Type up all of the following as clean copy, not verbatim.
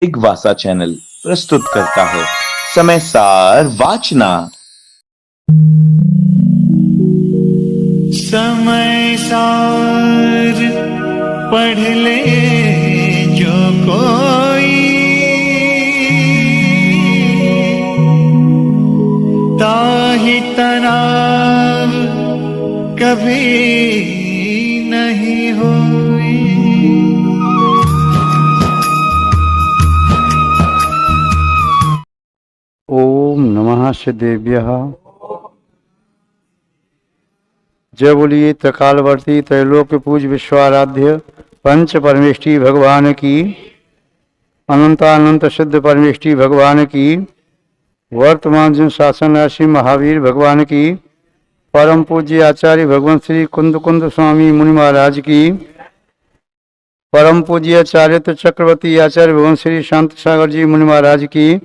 दिग्वासा channel प्रस्तुत करता है समय सार वाचना। समय सार पढ़ ले जो कोई, ताहि तनाव कभी नहीं होई। ओम नमः सिद्धेभ्यः। जय बोलिए त्रिकालवर्ती त्रैलोक्य पूज विश्वाराध्य पंच परमेष्टि भगवान की, अनंतानंत सिद्ध परमेष्टि भगवान की, वर्तमान जिन शासन राशि महावीर भगवान की, परम पूज्य आचार्य भगवान श्री कुंद कुंद स्वामी मुनि महाराज की, परम पूज्य आचार्य चक्रवर्ती आचार्य भगवान श्री शांत सागर जी मुनि महाराज की,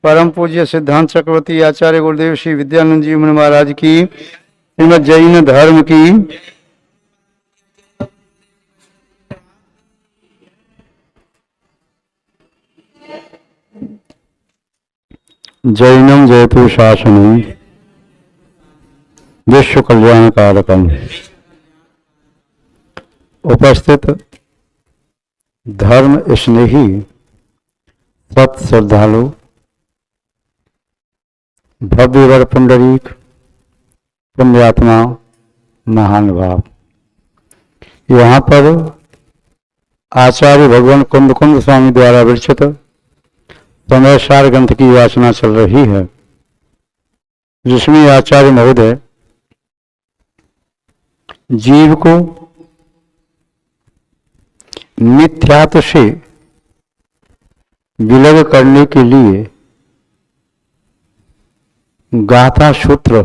परम पूज्य सिद्धांत चक्रवर्ती आचार्य गुरुदेव श्री विद्यानंद जी मुनि महाराज की, श्रीमद जैन धर्म की, जैनम जयतु शासनम विश्व कल्याण कारकम। उपस्थित धर्म स्नेही सत श्रद्धालु, भव्य वर पुंडरीक पुण्यात्मा महान भाव, यहाँ पर आचार्य भगवान कुंद कुंद स्वामी द्वारा विरचित समय सार ग्रंथ की वाचना चल रही है, जिसमें आचार्य महोदय जीव को मिथ्यात्व से विलग करने के लिए गाथा सूत्र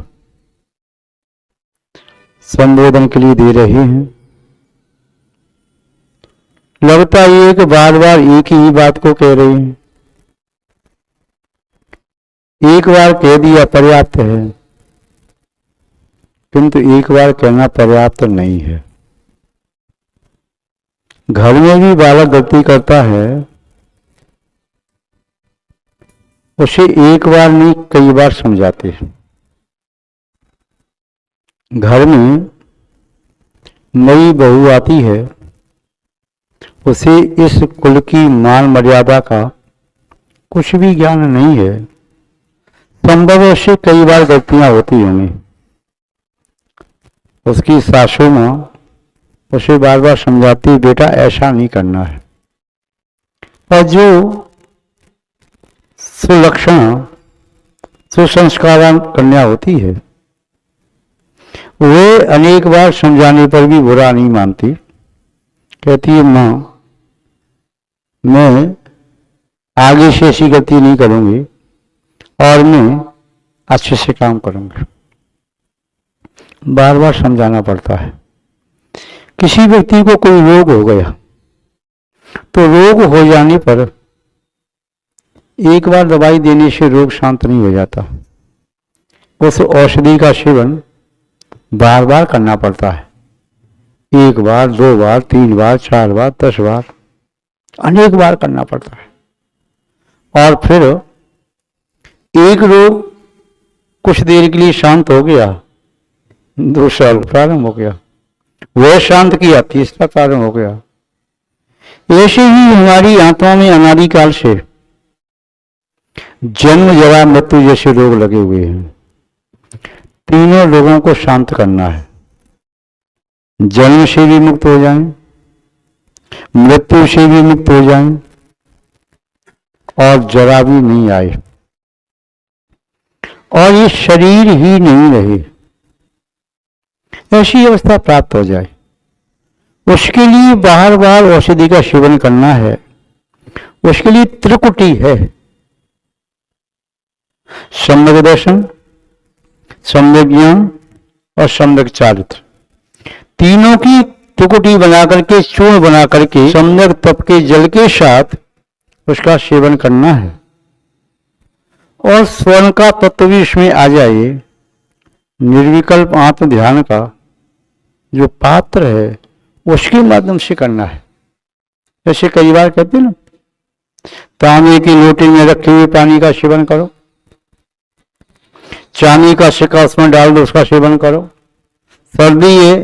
संबोधन के लिए दे रहे हैं। लगता है कि बार बार एक ही बात को कह रहे हैं, एक बार कह दिया पर्याप्त है, किंतु एक बार कहना पर्याप्त नहीं है। घर में भी बालक गलती करता है, उसे एक बार नहीं कई बार समझाते हैं। घर में नई बहू आती है, उसे इस कुल की मान मर्यादा का कुछ भी ज्ञान नहीं है। संभव से कई बार गलतियां होती होंगी। उसकी सासू मां उसे बार बार समझाती, बेटा ऐसा नहीं करना है। और जो सुलक्षण सुसंस्कार कन्या होती है, वे अनेक बार समझाने पर भी बुरा नहीं मानती। कहती है, मां मैं आगे से ऐसी गलती नहीं करूंगी और मैं अच्छे से काम करूंगी। बार बार समझाना पड़ता है। किसी व्यक्ति को कोई रोग हो गया तो रोग हो जाने पर एक बार दवाई देने से रोग शांत नहीं हो जाता। उस औषधि का सेवन बार बार करना पड़ता है। एक बार, दो बार, तीन बार, चार बार, 10 बार, अनेक बार करना पड़ता है। और फिर एक रोग कुछ देर के लिए शांत हो गया, दूसरा रोग प्रारंभ हो गया, वह शांत किया, तीसरा प्रारंभ हो गया। ऐसे ही हमारी आत्मा में अनादिकाल से जन्म, जरा, मृत्यु जैसे रोग लगे हुए हैं। तीनों लोगों को शांत करना है। जन्म से भी मुक्त हो जाएं, मृत्यु से भी मुक्त हो जाएं और जरा भी नहीं आए और ये शरीर ही नहीं रहे, ऐसी अवस्था प्राप्त हो जाए। उसके लिए बार बार औषधि का सेवन करना है। उसके लिए त्रिकुटी है, सम्यक दर्शन, सम्यक ज्ञान और सम्यक चारित्र। तीनों की त्रिकुटी बना करके, चूर्ण बना करके सम्यक तप के जल के साथ उसका सेवन करना है। और स्वर्ण का तत्व भी इसमें आ जाए। निर्विकल्प आत्म ध्यान का जो पात्र है उसके माध्यम से करना है। जैसे कई बार कहते हैं ना, तांबे की लोटे में रखे हुए पानी का सेवन करो, चांदी का सिक्का उसमें डाल दो, उसका सेवन करो। सर्दी है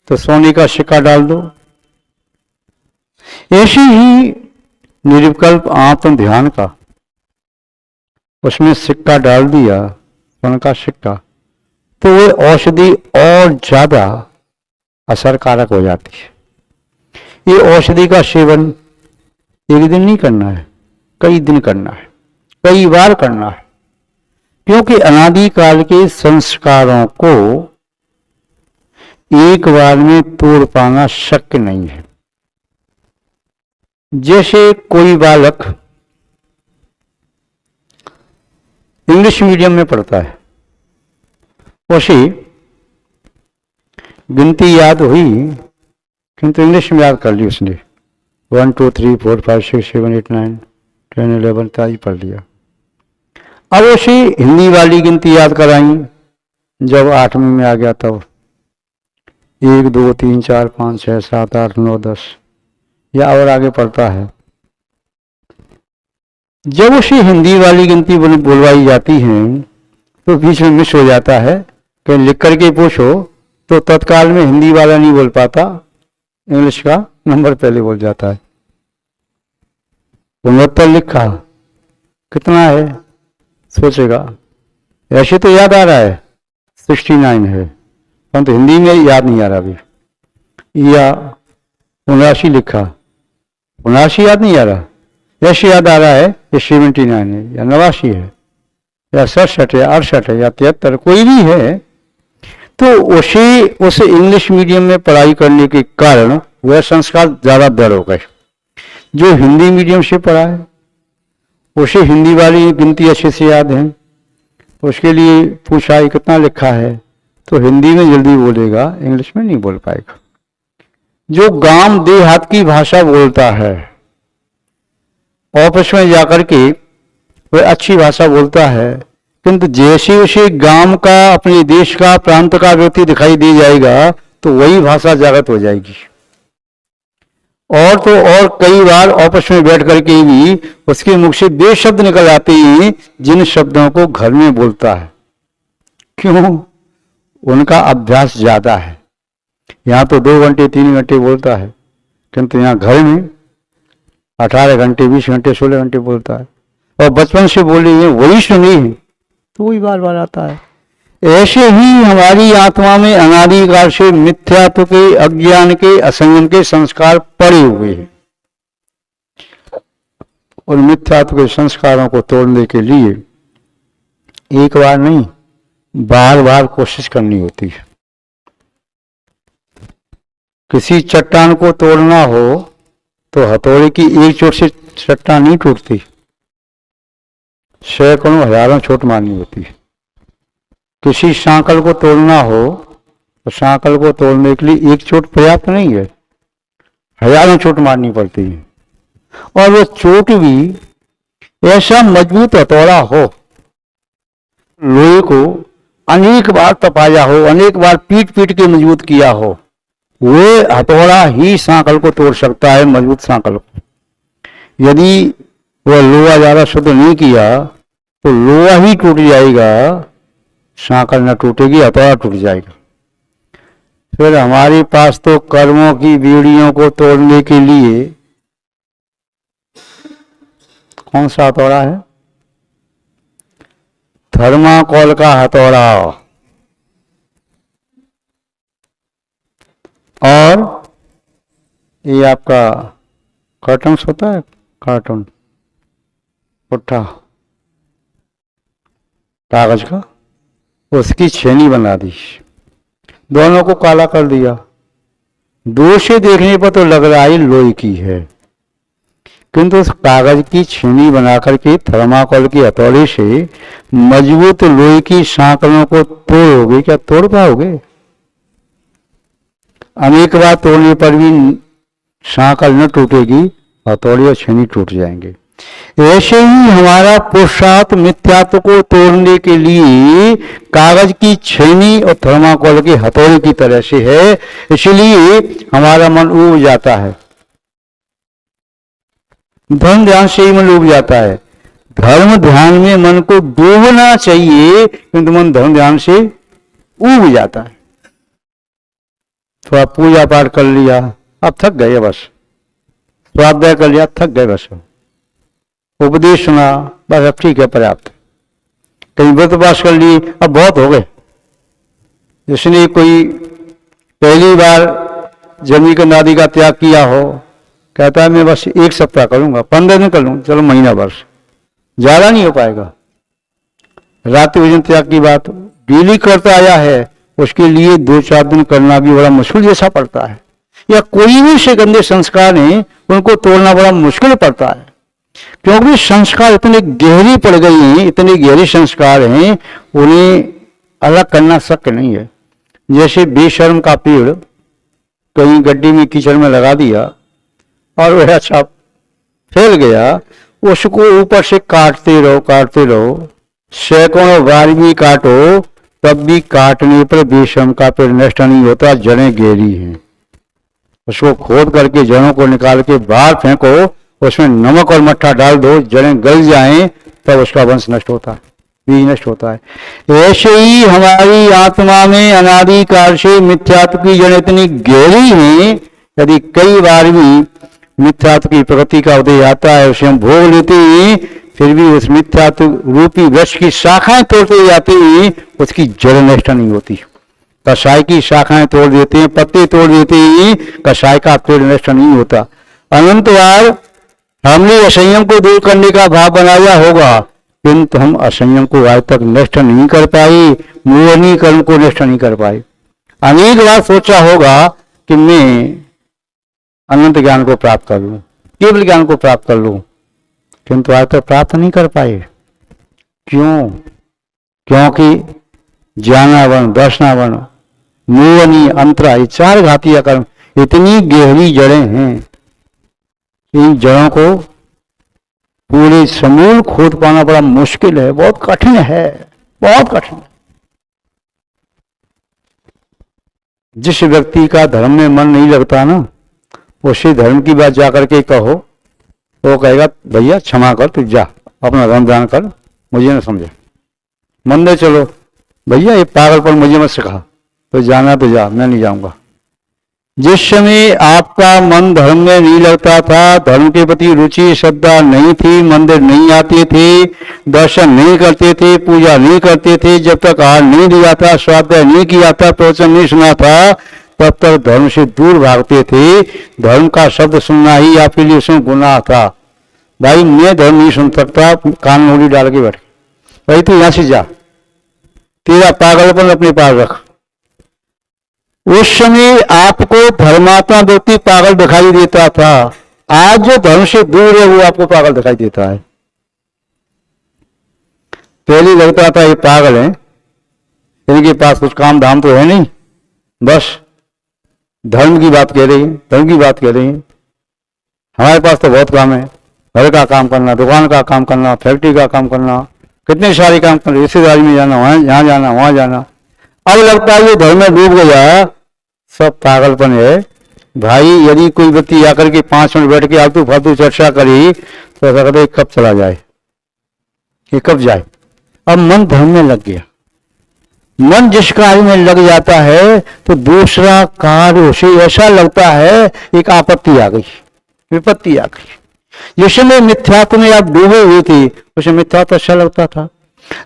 तो सोने का सिक्का डाल दो। ऐसे ही निर्विकल्प आत्म ध्यान का, उसमें सिक्का डाल दिया, सोने का सिक्का, तो वो औषधि और ज्यादा असरकारक हो जाती है। ये औषधि का सेवन एक दिन नहीं करना है, कई दिन करना है, कई बार करना है, क्योंकि अनादिकाल के संस्कारों को एक बार में तोड़ पाना शक्य नहीं है। जैसे कोई बालक इंग्लिश मीडियम में पढ़ता है, उसे गिनती याद हुई किंतु इंग्लिश में याद कर ली उसने, 1 2 3 4 5 6 7 8 9 10 11 ताई पढ़ लिया। अब उसे हिंदी वाली गिनती याद कराई, जब 8वीं में आ गया तब 1 2 3 4 5 6 7 8 9 10 या और आगे पढ़ता है। जब उसे हिंदी वाली गिनती बुलवाई जाती है तो बीच में मिस हो जाता है कि लिख करके पूछो, तो तत्काल में हिंदी वाला नहीं बोल पाता, इंग्लिश का नंबर पहले बोल जाता है। 69 लिखा, कितना है सोचेगा, ऐसे तो याद आ रहा है 69 है, परंतु हिंदी में याद नहीं आ रहा अभी। या 79 लिखा, 79 याद नहीं आ रहा, ऐसे याद आ रहा है ये 79 है या 89 है या 67 है 68 है या 73, कोई भी है। तो उसे इंग्लिश मीडियम में पढ़ाई करने के कारण वह संस्कार ज्यादा दृढ़ हो गए। जो हिंदी मीडियम से पढ़ा है उसे हिंदी वाली गिनती अच्छे से याद है, उसके लिए पूछा है कितना लिखा है, तो हिंदी में जल्दी बोलेगा, इंग्लिश में नहीं बोल पाएगा। जो गांव देहात की भाषा बोलता है, ऑफिस में जाकर के वह अच्छी भाषा बोलता है, किंतु जैसे उसे गांव का, अपने देश का, प्रांत का व्यक्ति दिखाई दे जाएगा तो वही भाषा जागृत हो जाएगी। और तो और कई बार ऑफिस में बैठ करके भी उसके मुख से वे शब्द निकल आते हैं जिन शब्दों को घर में बोलता है। क्यों? उनका अभ्यास ज्यादा है। यहाँ तो 2 घंटे 3 घंटे बोलता है, किंतु यहाँ घर में 18 घंटे 20 घंटे 16 घंटे बोलता है, और बचपन से बोली है वही सुनी है तो वही बार बार आता है। ऐसे ही हमारी आत्मा में अनादिकाल से मिथ्यात्व के, अज्ञान के, असंयम के संस्कार पड़े हुए हैं, और मिथ्यात्व के संस्कारों को तोड़ने के लिए एक बार नहीं बार बार कोशिश करनी होती है। किसी चट्टान को तोड़ना हो तो हथौड़े की एक चोट से चट्टान नहीं टूटती, सैकड़ों हजारों चोट मारनी होती है। किसी सांकल को तोड़ना हो तो सांकल को तोड़ने के लिए एक चोट पर्याप्त नहीं है, हजारों चोट मारनी पड़ती है। और वो चोट भी ऐसा मजबूत हथौड़ा हो, लोहे को अनेक बार तपाया हो, अनेक बार पीट पीट के मजबूत किया हो, वो हथौड़ा ही सांकल को तोड़ सकता है, मजबूत सांकल को। यदि वह लोहा ज्यादा शुद्ध नहीं किया तो लोहा ही टूट जाएगा, सांकल न टूटेगी, हथौड़ा टूट जाएगा। फिर हमारे पास तो कर्मों की बेड़ियों को तोड़ने के लिए कौन सा हथौड़ा है? थर्माकोल का हथौड़ा। और ये आपका कार्टन होता है, कार्टून पुट्ठा कागज का, उसकी छेनी बना दी, दोनों को काला कर दिया। दूर से देखने पर तो लग रहा है लोहे की है, किंतु उस कागज की छेनी बना करके थर्माकोल की हथौड़े से मजबूत लोहे की सांकलों को तोड़ोगे, क्या तोड़ पाओगे? अनेक बार तोड़ने पर भी सांकल न टूटेगी, हथौड़ी और छेनी टूट जाएंगे। ऐसे ही हमारा पुरुषार्थ मिथ्यात्व को तोड़ने के लिए कागज की छेनी और थर्माकोल की हथौड़ी की तरह से है, इसलिए हमारा मन उब जाता है। धर्म ध्यान से ही मन डूब जाता है। धर्म ध्यान में मन को डूबना चाहिए, किंतु मन धर्म ध्यान से ऊब जाता है। थोड़ा पूजा पाठ कर लिया, अब थक गए, बस स्वाध्याय कर लिया, थक गए, बस उपदेश सुना, बस अब ठीक है, पर्याप्त। कहीं व्रत उपवास कर लिए, अब बहुत हो गए। जिसने कोई पहली बार जमी का नादी का त्याग किया हो, कहता है मैं बस 1 सप्ताह करूंगा, 15 दिन कर लूँ, चलो महीना वर्ष, ज्यादा नहीं हो पाएगा। रात्रि भोजन त्याग की बात डेली करता आया है, उसके लिए 2-4 दिन करना भी बड़ा मुश्किल जैसा पड़ता है। या कोई भी से गंदे संस्कार हैं, उनको तोड़ना बड़ा मुश्किल पड़ता है, क्योंकि संस्कार इतने गहरी पड़ गई हैं, इतने गहरे संस्कार हैं, उन्हें अलग करना शक्य नहीं है। जैसे बेशर्म का पेड़ कहीं गड्ढे में कीचड़ में लगा दिया और वह अच्छा फैल गया, उसको ऊपर से काटते रहो, सैकड़ों बार भी काटो, तब भी काटने पर बेशर्म का पेड़ नष्ट नहीं होता, जड़ें गहरी हैं। उसको खोद करके जड़ों को निकाल के बाहर फेंको, उसमें नमक और मट्ठा डाल दो, जड़ें गल जाएं, तब उसका वंश नष्ट होता है, बीज नष्ट होता है। ऐसे ही हमारी आत्मा में अनादिकाल से मिथ्यात्व की जड़ इतनी गहरी है, यदि कई बार भी मिथ्यात्व की प्रकृति का उदय आता है, उसे हम भोग लेते हैं, फिर भी उस मिथ्यात्व रूपी वृक्ष की शाखाएं तोड़ते जाते हैं, उसकी जड़ नष्ट नहीं होती। कषाय की शाखाएं तोड़ देते हैं, पत्ते तोड़ देते हैं, कषाय का पेड़ नष्ट नहीं होता। अनंत बार हमने असंयम को दूर करने का भाव बनाया होगा, किंतु हम असंयम को आज तक नष्ट नहीं कर पाए, मोहनी कर्म को नष्ट नहीं कर पाए। अनेक बार सोचा होगा कि मैं अनंत ज्ञान को प्राप्त कर लूं, केवल ज्ञान को प्राप्त कर लूं, किंतु आज तक प्राप्त नहीं कर पाए। क्यों? क्योंकि ज्ञानावरण, दर्शनावरण, मोहनी, अंतरा, ये 4 घातीय कर्म इतनी गहरी जड़ें हैं, इन जड़ों को पूरे समूल खोद पाना बड़ा मुश्किल है, बहुत कठिन है, बहुत कठिन है। जिस व्यक्ति का धर्म में मन नहीं लगता ना, उसी धर्म की बात जाकर के कहो, वो कहेगा भैया क्षमा कर, तू जा अपना धर्म दान कर, मुझे न समझा। मंदिर चलो, भैया ये पागलपन मुझे मत सिखा, तो जाना तो जा, मैं नहीं जाऊंगा। जिस समय आपका मन धर्म में नहीं लगता था, धर्म के प्रति रुचि श्रद्धा नहीं थी, मंदिर नहीं आते थे, दर्शन नहीं करते थे, पूजा नहीं करते थे, जब तक आहार नहीं दिया था, स्वाध्याय नहीं किया था, प्रवचन नहीं सुना था, तब तक धर्म से दूर भागते थे। धर्म का शब्द सुनना ही आपके लिए उसमें गुनाह था। भाई मैं धर्म नहीं सुन सकता, कान में उंगली डाल के बैठ, भाई तू यहां से जा, तेरा पागलपन अपने पास रख। उस समय आपको धर्मात्मा व्यक्ति पागल दिखाई देता था, आज जो धर्म से दूर है वो आपको पागल दिखाई देता है। पहले लगता था ये पागल है, इनके पास कुछ काम धाम तो है नहीं, बस धर्म की बात कह रही है, धर्म की बात कह रही है। हमारे पास तो बहुत काम है, घर का काम करना, दुकान का काम करना, फैक्ट्री का काम करना, कितने सारे काम करना, रिश्तेदारी में जाना, यहाँ जाना, वहां जाना। अब लगता है ये धर्म में डूब गया, सब पागलपन है। भाई यदि कोई व्यक्ति आकर के 5 मिनट बैठ के आलतू फालतू चर्चा करी तो ऐसा कहते कब चला जाए, ये कब जाए। अब मन धर्म में लग गया, मन जिस कार्य में लग जाता है तो दूसरा कार्य उसे ऐसा लगता है एक आपत्ति आ गई, विपत्ति आ गई। जिस समय मिथ्यात्व में आप डूबे हुए थे उसे मिथ्यात्व अच्छा लगता था,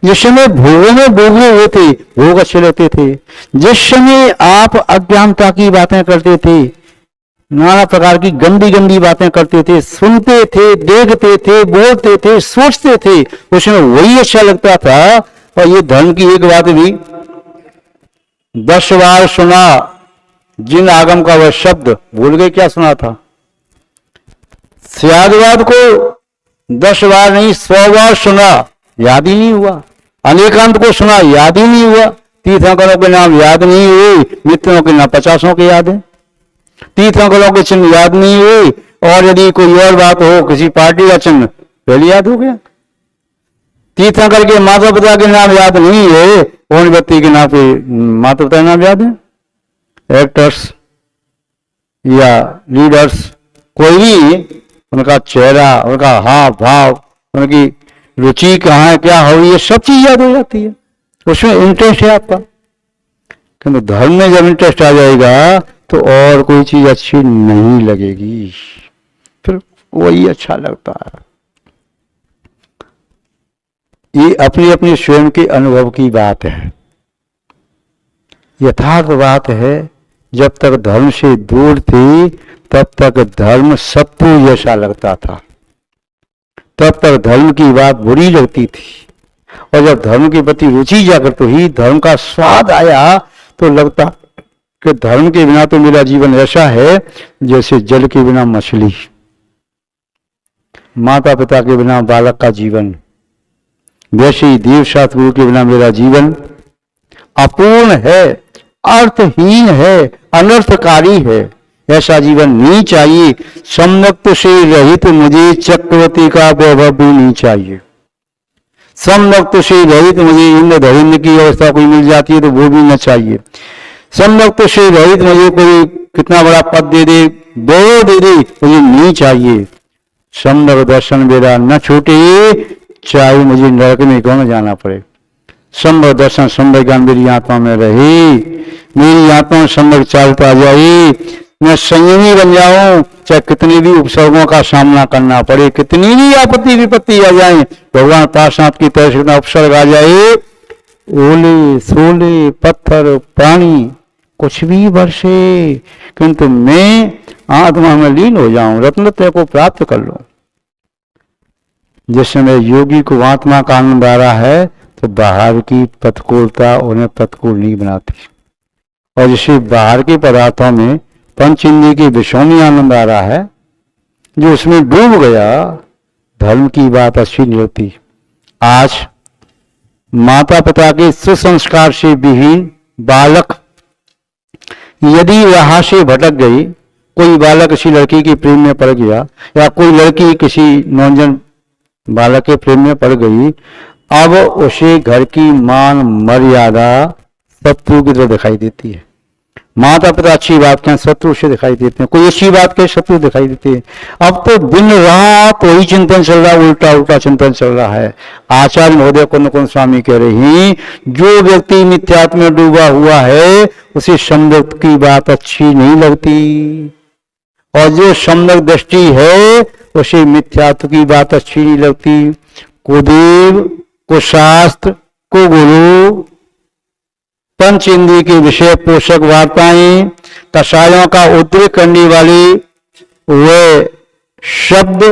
जिस समय भोगों में डूबे हुए थे भोग अच्छे लगते थे, जिस समय आप अज्ञानता की बातें करते थे, नाना प्रकार की गंदी गंदी बातें करते थे, सुनते थे, देखते थे, बोलते थे, सोचते थे, उसमें वही अच्छा लगता था। और ये धर्म की एक बात भी 10 बार सुना जिन आगम का वह शब्द, भूल गए क्या सुना था। स्यादवाद को 10 बार नहीं 100 बार सुना, याद ही नहीं हुआ। अनेकांत को सुना, याद ही नहीं हुआ। तीर्थंकरों के नाम याद नहीं हुए, मित्रों के नाम 50 के याद है। तीर्थंकरों के चिन्ह याद नहीं हुए, और यदि कोई और बात हो, किसी पार्टी का चिन्ह पहले याद हो गया। तीर्थंकर के माता पिता के नाम याद नहीं है, कौन व्यक्ति के नाम पे माता पिता के नाम याद है। एक्टर्स या लीडर्स कोई भी उनका चेहरा, उनका हाव भाव, उनकी रुचि कहाँ है, क्या हो, ये सब चीज याद हो जाती है। उसमें इंटरेस्ट है आपका। किंतु धर्म में जब इंटरेस्ट आ जाएगा तो और कोई चीज अच्छी नहीं लगेगी, फिर वही अच्छा लगता है। ये अपनी अपनी स्वयं के अनुभव की बात है। यथार्थ बात है, जब तक धर्म से दूर थी तब तक धर्म सत्तू जैसा लगता था, तब तक धर्म की बात बुरी लगती थी। और जब धर्म के प्रति रुचि जागृत हुई, धर्म का स्वाद आया, तो लगता कि धर्म के बिना तो मेरा जीवन ऐसा है जैसे जल के बिना मछली, माता पिता के बिना बालक का जीवन, वैसे ही देव शास्त्र गुरु के बिना मेरा जीवन अपूर्ण है, अर्थहीन है, अनर्थकारी है। ऐसा जीवन नहीं चाहिए। सम्यक्त से रहित मुझे चक्रवर्ती का वैभव भी नहीं चाहिए। सम्यक्त से रहित मुझे इंद्र धरिंद्र की अवस्था कोई मिल जाती है तो वो भी न चाहिए। सम्यक्त से रहित मुझे कोई कितना बड़ा पद दे दे, वो दे दे, मुझे नहीं चाहिए। सम्यक दर्शन मेरा न छूटे, चाहे मुझे नरक में क्यों न जाना पड़े। सम्यक दर्शन, सम्यक ज्ञान मेरी आत्मा में रहे, मेरी आत्मा में सम्यक चालता जाए, मैं संयमी बन जाऊं, चाहे कितनी भी उपसर्गों का सामना करना पड़े, कितनी भी आपत्ति विपत्ति आ जाए, भगवान पार्श्वनाथ की तरह से उपसर्ग आ जाए, ओले सोले पत्थर पानी कुछ भी बरसे, किंतु मैं आत्मा में लीन हो जाऊं, रत्नत्रय को प्राप्त कर लूं। जिस समय योगी को आत्मा का आनंद आ रहा है तो बाहर की प्रतिकूलता उन्हें प्रतिकूल नहीं बनाती। और जिसे बाहर के पदार्थों में पंच इंद्रिय के विषयों में आनंद आ रहा है, जो उसमें डूब गया, धर्म की बात अच्छी नहीं होती। आज माता पिता के सुसंस्कार से विहीन बालक यदि वहां से भटक गई, कोई बालक किसी लड़की के प्रेम में पड़ गया या कोई लड़की किसी नौजवान बालक के प्रेम में पड़ गई, अब उसे घर की मान मर्यादा शत्रु की तरह दिखाई देती है। माता पिता अच्छी बात कहें, शत्रु से दिखाई देते हैं, कोई अच्छी बात कहे, शत्रु दिखाई देते हैं। अब तो दिन रात वही चिंतन चल रहा है, उल्टा उल्टा चिंतन चल रहा है। आचार्य महोदय कुंद स्वामी कह रहे हैं, जो व्यक्ति मिथ्यात्व में डूबा हुआ है उसे सम्यक की बात अच्छी नहीं लगती, और जो सम्यक दृष्टि है उसे मिथ्यात्व की बात अच्छी नहीं लगती। को देव, को शास्त्र, को गुरु, पंच इंद्रिय के विषय पोषक वार्ताएं, कषायों का उद्रेक करने वाली वे शब्द,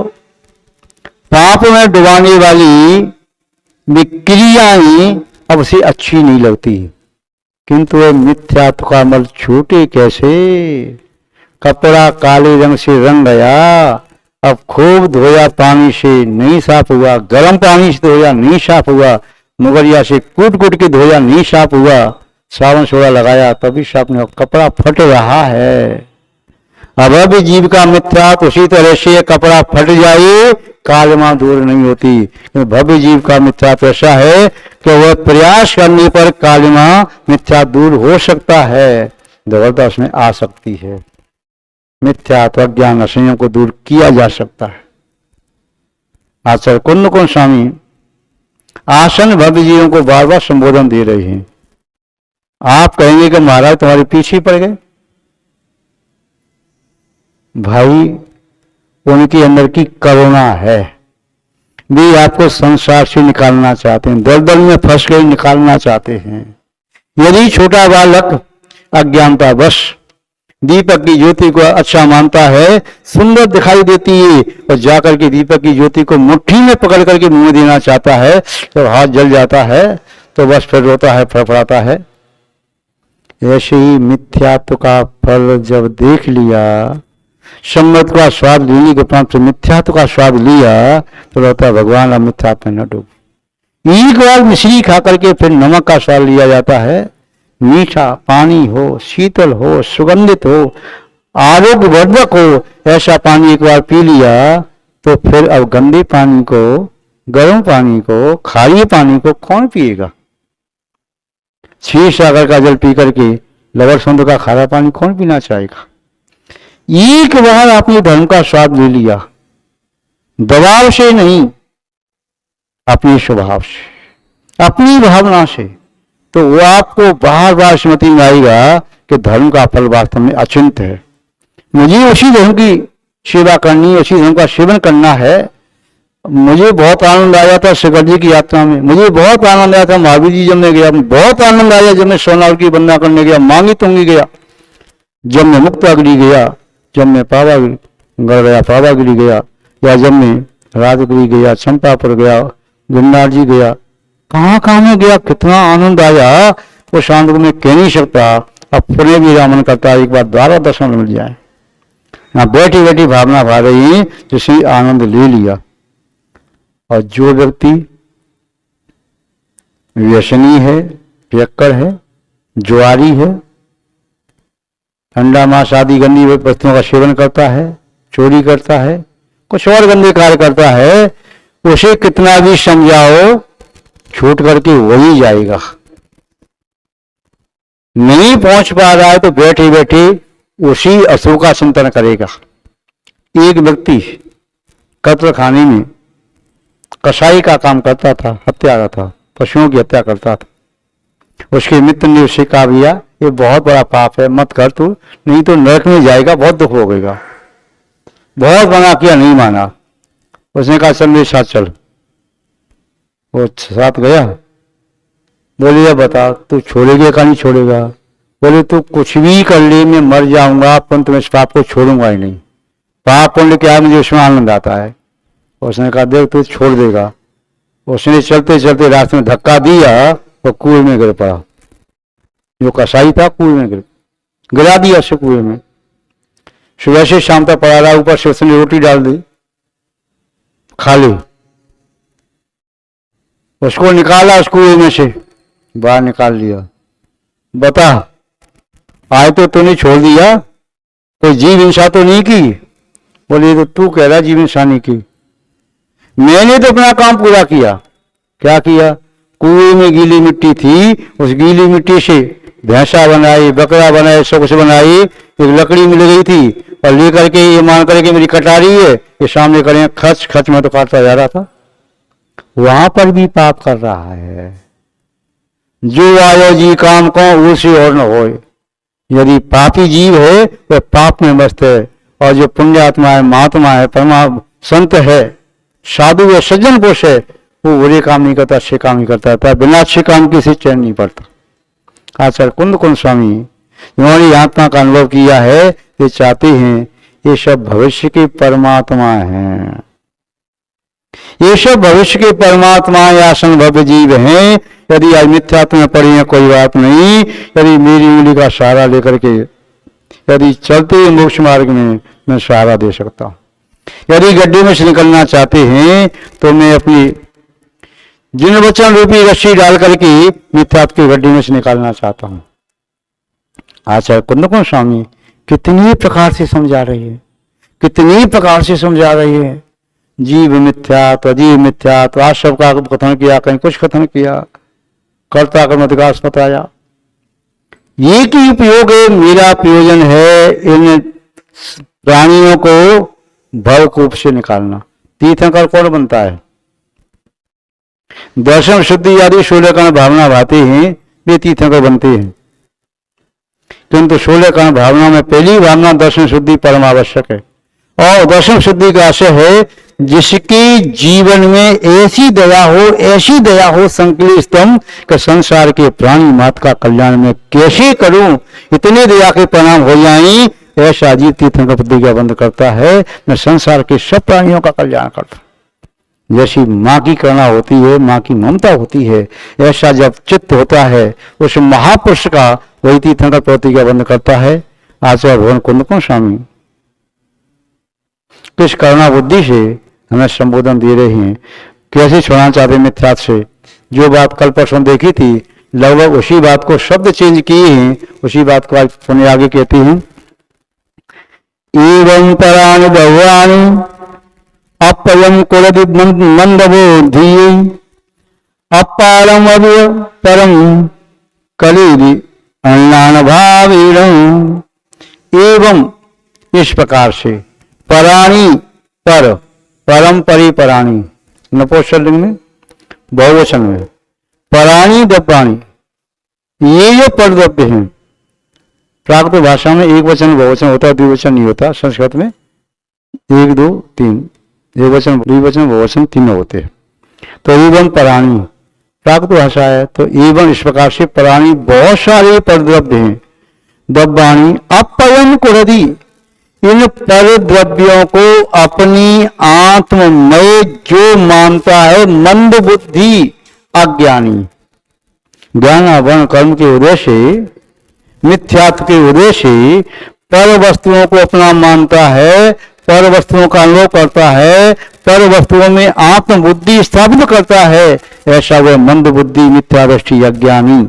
पाप में डुबाने वाली विक्रियाएं अब उसे अच्छी नहीं लगती। किंतु वह मिथ्यात्व का अमल छूटे कैसे। कपड़ा काले रंग से रंग गया, अब खूब धोया पानी से नहीं साफ हुआ, गर्म पानी से धोया नहीं साफ हुआ, मुगरिया से कूट कूट के धोया नहीं साफ हुआ, सावन सोडा लगाया तभी साफ नहीं हुआ, कपड़ा फट रहा है। अब भी जीव का मिथ्यात्व उसी तरह से कपड़ा फट जाए, कालिमा दूर नहीं होती। भव्य जीव का मिथ्यात्व ऐसा है कि वह प्रयास करने पर कालिमा मिथ्या दूर हो सकता है, दृढ़ता उसमें आ सकती है। मिथ्यात्व अज्ञान असंयम को दूर किया जा सकता है। आचार्य कुंद स्वामी आसन भव्य जीवों को बार बार संबोधन दे रहे हैं। आप कहेंगे कि महाराज तुम्हारे पीछे पड़ गए। भाई, उनके अंदर की करुणा है, वे आपको संसार से निकालना चाहते हैं, दलदल में फंस गए निकालना चाहते हैं। यदि छोटा बालक अज्ञानतावश दीपक की ज्योति को अच्छा मानता है, सुंदर दिखाई देती है, और जाकर के दीपक की ज्योति को मुट्ठी में पकड़ करके मुंह देना चाहता है, तो हाथ जल जाता है, तो बस फिर रोता है, फड़फड़ाता है। ऐसे ही मिथ्यात्व का फल जब देख लिया, सम्मत का स्वाद लेने के उपरांत मिथ्यात्व का स्वाद लिया, तो रहता है भगवान अब मिथ्यात्व में न डूब। एक बार मिश्री खा करके फिर नमक का स्वाद लिया जाता है। मीठा पानी हो, शीतल हो, सुगंधित हो, आरोग्यवर्धक हो, ऐसा पानी एक बार पी लिया तो फिर अब गंदे पानी को, गर्म पानी को, खारी पानी को कौन पिएगा। क्षीर सागर का जल पी करके लवर समुद्र का खारा पानी कौन पीना चाहेगा। एक बार आपने धर्म का स्वाद ले लिया, दबाव से नहीं, अपने स्वभाव से, अपनी भावना से, तो वो आपको बार बार स्मृति में आएगा कि धर्म का फल वास्तव में अचिंत है। मुझे उसी धर्म की सेवा करनी है, उसी धर्म का सेवन करना है। मुझे बहुत आनंद आया था शिखर जी की यात्रा में, मुझे बहुत आनंद आया था महावीर जी जब मैं गया, बहुत आनंद आया जब मैं सोनार की वंदना करने गया, मांगी तुंगी गया, जब मैं मुक्तागिरी गया, जब मैं पावागढ़ गया, पावागिरी गया, या जब मैं राजगिरी गया, चंपापुर गया, गिरनार जी गया, कहाँ कहाँ में गया, कितना आनंद आया वो शांत को मैं कह नहीं सकता। अब पुणे भी मन करता है एक बार द्वारा दर्शन मिल जाए। यहाँ बैठी बैठी भावना भा रही जिससे आनंद ले लिया। और जो व्यक्ति व्यसनी है, पियक्कड़ है, जुआरी है, ठंडा मांस आदि गंदी वस्तुओं का सेवन करता है, चोरी करता है, कुछ और गंदे कार्य करता है, उसे कितना भी समझाओ छूट करके वही जाएगा। नहीं पहुंच पा रहा है तो बैठे बैठे उसी असुर का चिंतन करेगा। एक व्यक्ति कत्ल खाने में कसाई का काम करता था, हत्या का था, पशुओं की हत्या करता था। उसके मित्र ने उससे कहा भैया ये बहुत बड़ा पाप है, मत कर तू, नहीं तो नरक में जाएगा, बहुत दुख होगा। बहुत मना किया, नहीं माना। उसने कहा चल मेरे साथ चल। वो साथ गया। बोले ये बता तू छोड़ेगा का नहीं छोड़ेगा? बोले तू कुछ भी कर ले, मैं मर जाऊंगा परंतु मैं इस पाप को छोड़ूंगा ही नहीं। पाप पुण्य क्या है, मुझे उसमें आनंद आता है। उसने कहा देख तू छोड़ देगा। उसने चलते चलते रास्ते में धक्का दिया तो कुएं में गिर पड़ा। जो कसाई था कुएं में गिरा दिया उसे कुएं में। सुबह से शाम तक पड़ा रहा, ऊपर से उसने रोटी डाल दी, खा ली। उसको निकाला उस कुएं में से, बाहर निकाल लिया। बता आए तो तूने छोड़ दिया, कोई जीव हिंसा तो नहीं की? बोले तो तू कह रहा जीव हिंसा नहीं की, मैंने तो अपना काम पूरा किया। क्या किया? कुएं में गीली मिट्टी थी, उस गीली मिट्टी से भैंसा बनाई, बकरा बनाए, सब कुछ बनाई। एक लकड़ी मिल गई थी और लेकर के ये मान करके मेरी कटारी है, ये सामने करें खच खच में तो काटता जा रहा था। वहां पर भी पाप कर रहा है। जो आयो जी काम को उसे और न होए। यदि पापी जीव है वह पाप में मस्त है, और जो पुण्यात्मा है, महात्मा है, परमा संत है, साधु है, सज्जन पुरुष है, वो बुरे काम नहीं करता, अच्छे काम ही करता था। बिना अच्छे काम की से चैन नहीं पड़ता। आचार्य कुंद कुंद स्वामी जिन्होंने आत्मा का अनुभव किया है, ये चाहते हैं ये सब भविष्य के परमात्मा हैं, ये सब भविष्य के परमात्मा या संभव जीव हैं। यदि आज मिथ्यात्व में पड़ी है कोई बात नहीं, यदि मेरी उंगली का सहारा लेकर के यदि चलते मोक्ष मार्ग में मैं सहारा दे सकता हूं। यदि गड्ढे में से निकलना चाहते हैं तो मैं अपनी जिन वचन रूपी रस्सी डाल करके मिथ्यात्व के गड्ढे में से निकालना चाहता हूं। आचार्य कुंद कुंद स्वामी कितनी प्रकार से समझा रही है, कितनी प्रकार से समझा रही है। जीव मिथ्यात्व, अजीव मिथ्यात्व, आज सबका कथन किया, कहीं कुछ कथन किया, कर्ता कर्मधिकार बताया। ये की उपयोग है, मेरा प्रयोजन है इन प्राणियों को भवकूप से निकालना। तीर्थंकर कौन बनता है? दर्शन शुद्धि आदि 16 कारण भावना भाते हैं, वे तीर्थंकर बनते हैं। किंतु 16 कारण भावना में पहली भावना दर्शन शुद्धि परम आवश्यक है। और दर्शन शुद्धि का आशय है जिसके जीवन में ऐसी दया हो संकलित स्तंभ कि संसार के प्राणी मात्र का कल्याण में कैसे करूं, इतने दया के परिणाम हो जाएं, ऐसा जीव तीर्थंकर प्रतिज्ञा बंद करता है। मैं संसार के सब प्राणियों का कल्याण करता। जैसी माँ की करुणा होती है, माँ की ममता होती है, ऐसा जब चित्त होता है उस महापुरुष का, वही तीर्थंकर प्रतिज्ञा बंद करता है। आचार्य भगवान कुंद कुंद स्वामी किस करुणा बुद्धि से हमें संबोधन दे रहे हैं, कैसे छोड़ना चाहते मिथ्यात्व से। जो बात कल परसों देखी थी, लगभग उसी बात को शब्द चेंज किए हैं, उसी बात को आज पुण्य आगे कहते हैं। एवं पराणि बहुवानि अपयम कुलदि मंदबोधि अपारम अव्य परम कलिदि अन्नान भावीरम। एवं इस प्रकार से पराणी पर परम परि पराणी, नपुंसकलिंग में, बहुवचन में, पराणी दब्बाणी, ये जो परद्रव्य हैं, प्राकृत भाषा में एक वचन बहुवचन होता है, द्विवचन नहीं होता। संस्कृत में 1 2 3 एक वचन द्विवचन बहुवचन तीनों होते हैं। तो एवं पराणी प्राकृत भाषा है, तो एवं इस प्रकार से पराणी बहुत सारे परद्रव्य हैं। दब्बाणी अपयम कुरदी, इन परद्रव्यों को अपनी आत्ममय जो मानता है मंद बुद्धि अज्ञानी, ज्ञान वर्ण कर्म के उदय से, मिथ्यात्व के उदय से पर वस्तुओं को अपना मानता है, पर वस्तुओं का अनुभव करता है, पर वस्तुओं में आत्मबुद्धि स्थापित करता है, ऐसा वह मंद बुद्धि मिथ्यादृष्टि अज्ञानी।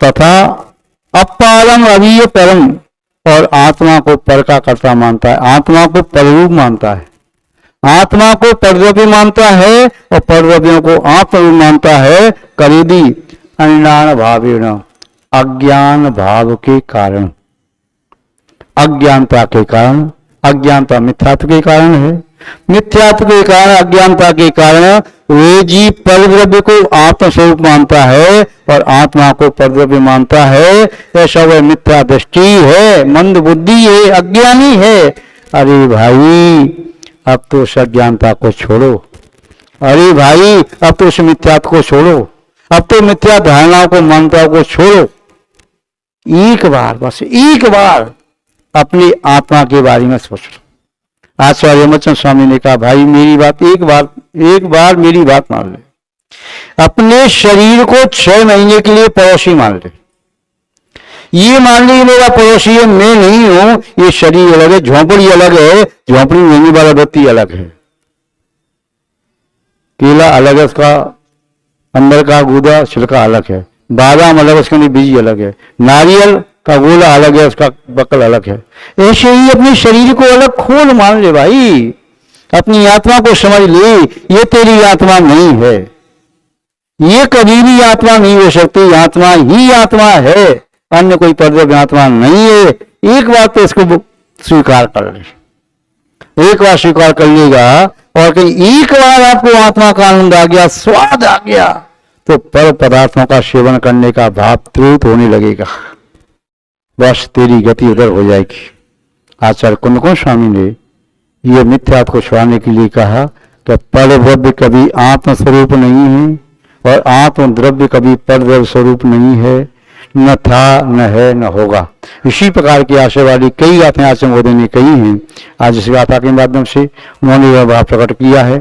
तथा अपारम अवीय परम, और आत्मा को पर का कर्ता मानता है, आत्मा को पररूप मानता है, आत्मा को परद्रव्य मानता है और परद्रव्यों को आत्मरूप मानता है। करीदी अज्ञान भावेन, अज्ञान भाव के कारण, अज्ञानता के कारण, अज्ञानता मिथ्यात्व के कारण है, मिथ्यात्व के कारण अज्ञानता के कारण वे जीव परद्रव्य को आत्मस्वरूप मानता है और आत्मा को परद्रव्य मानता है। ऐसा वह मिथ्या दृष्टि है, मंद बुद्धि है, अज्ञानी है। अरे भाई अब तो उस अज्ञानता को छोड़ो, अरे भाई अब तो उस मिथ्यात्व को छोड़ो, अब तो मिथ्या धारणाओं को मान्यताओं को छोड़ो। एक बार, बस एक बार अपनी आत्मा के बारे में सोचो। आचार्य हेमचंद स्वामी ने कहा, भाई मेरी बात एक बार मेरी बात मान ले। अपने शरीर को 6 महीने के लिए पड़ोसी मान ले। ये मान ली मेरा पड़ोसी है, मैं नहीं हूं। ये शरीर अलग है, झोंपड़ी अलग है, झोंपड़ी में रहने वाला व्यक्ति अलग है। केला अलग है, उसका अंदर का गूदा छिलका अलग है। बादाम अलग है, उसके बीज अलग है। नारियल का गोला अलग है, उसका बकल अलग है। ऐसे ही अपने शरीर को अलग खोल मान ले भाई, अपनी आत्मा को समझ ले। ये तेरी आत्मा नहीं है, ये कभी भी आत्मा नहीं हो सकती। आत्मा ही आत्मा है, अन्य कोई परद्रव्य आत्मा नहीं है। एक बार तो इसको स्वीकार कर ले, एक बार स्वीकार कर लेगा और कहीं एक बार आपको आत्मा का आनंद आ गया, स्वाद आ गया, तो पर पदार्थों का सेवन करने का भाव तीव्र होने लगेगा। बस तेरी गति उधर हो जाएगी। आचार्य कुंदकों स्वामी ने यह मिथ्यात्व को छुड़ाने के लिए कहा कि परद्रव्य कभी आत्मस्वरूप नहीं है और आत्मद्रव्य कभी परद्रव्य स्वरूप नहीं है, न था, न है, न होगा। इसी प्रकार की आशावादी कई गाथें आचार्य मोदी ने कही हैं। आज इस गाथा के माध्यम से उन्होंने वह भाव प्रकट किया है।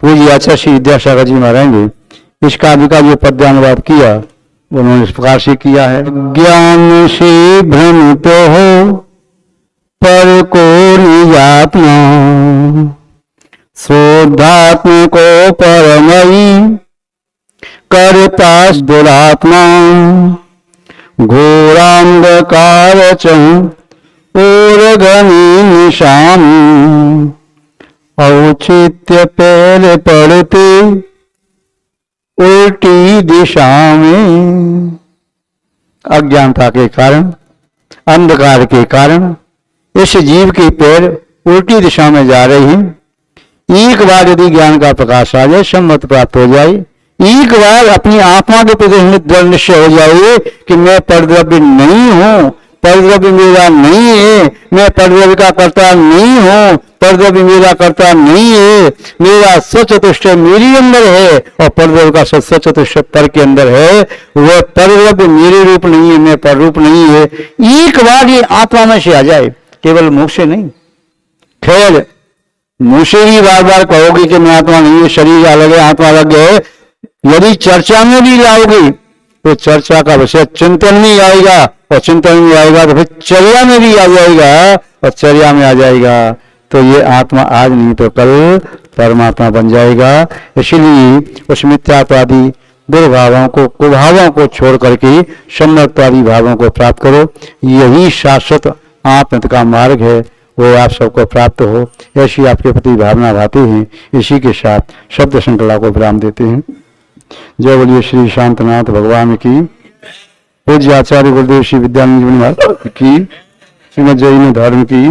पूज्य आचार्य श्री विद्यासागर जी महाराज ने इस काव्य का जो पद्यानुवाद किया उन्होंने इस प्रकार से किया है। ज्ञान से भ्रमित हो पर को निजात्मा, शोधात्म को परमयी करता दुरात्मा, घोरांधकार और घनी निशान, औचित्य पैर पड़ते उल्टी दिशा में। अज्ञानता के कारण, अंधकार के कारण इस जीव के पैर उल्टी दिशा में जा रहे हैं। एक बार यदि ज्ञान का प्रकाश आ जाए, सम्मत प्राप्त हो जाए, एक बार अपनी आत्मा के प्रति दृढ़ निश्चय हो जाए कि मैं परद्रव्य नहीं हूं, परद्रव्य मेरा नहीं है, मैं परद्रव्य का कर्ता नहीं हूं, परद्रव्य मेरा कर्ता नहीं है, मेरा सचतुष्ट मेरे अंदर है और परद्रव्य का सचतुष्ट पर के अंदर है। वह परद्रव्य मेरे रूप नहीं है, मैं पर रूप नहीं है। एक बार ये आत्मा में से आ जाए, केवल मुख से नहीं, खैर मुंह से ही बार बार कहोगे कि मैं आत्मा नहीं है, शरीर अलग है, आत्मा अलग है। यदि चर्चा में भी लाओगे तो चर्चा का विषय चिंतन में आएगा और चिंतन में आएगा तो फिर चर्या में भी आ जाएगा और चर्या में आ जाएगा तो ये आत्मा आज नहीं तो कल परमात्मा बन जाएगा। इसलिए उस मिथ्यात्वादी दुर्भावों को, कुभावों को छोड़ करके सम्यक्तवादी भावों को प्राप्त करो। यही शाश्वत आत्म का मार्ग है, वो आप सबको प्राप्त हो, ऐसी आपके प्रति भावना भाती है। इसी के साथ शब्द श्रृंखला को विराम देते हैं। जय बोलिए श्री शांतनाथ भगवान की, पूज्य आचार्य गुरुदेव श्री विद्यानंद जी महाराज की, श्रीमद जैन धर्म की।